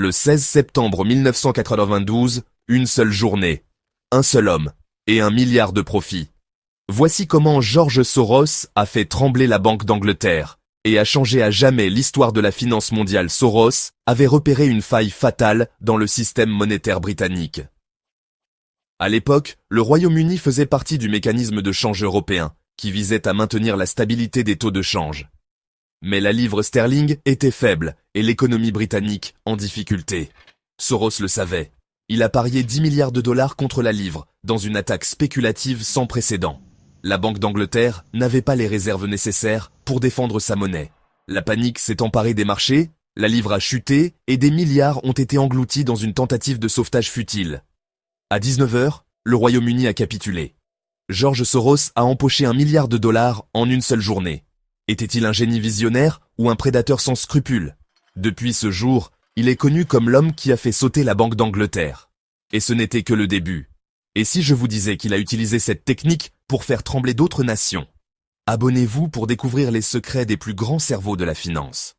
Le 16 septembre 1992, une seule journée, un seul homme, et 1 milliard de profits. Voici comment George Soros a fait trembler la Banque d'Angleterre, et a changé à jamais l'histoire de la finance mondiale. Soros avait repéré une faille fatale dans le système monétaire britannique. À l'époque, le Royaume-Uni faisait partie du mécanisme de change européen, qui visait à maintenir la stabilité des taux de change. Mais la livre sterling était faible et l'économie britannique en difficulté. Soros le savait. Il a parié 10 milliards de dollars contre la livre, dans une attaque spéculative sans précédent. La Banque d'Angleterre n'avait pas les réserves nécessaires pour défendre sa monnaie. La panique s'est emparée des marchés, la livre a chuté et des milliards ont été engloutis dans une tentative de sauvetage futile. À 19 h, le Royaume-Uni a capitulé. George Soros a empoché 1 milliard de dollars en une seule journée. Était-il un génie visionnaire ou un prédateur sans scrupules? Depuis ce jour, il est connu comme l'homme qui a fait sauter la Banque d'Angleterre. Et ce n'était que le début. Et si je vous disais qu'il a utilisé cette technique pour faire trembler d'autres nations? Abonnez-vous pour découvrir les secrets des plus grands cerveaux de la finance.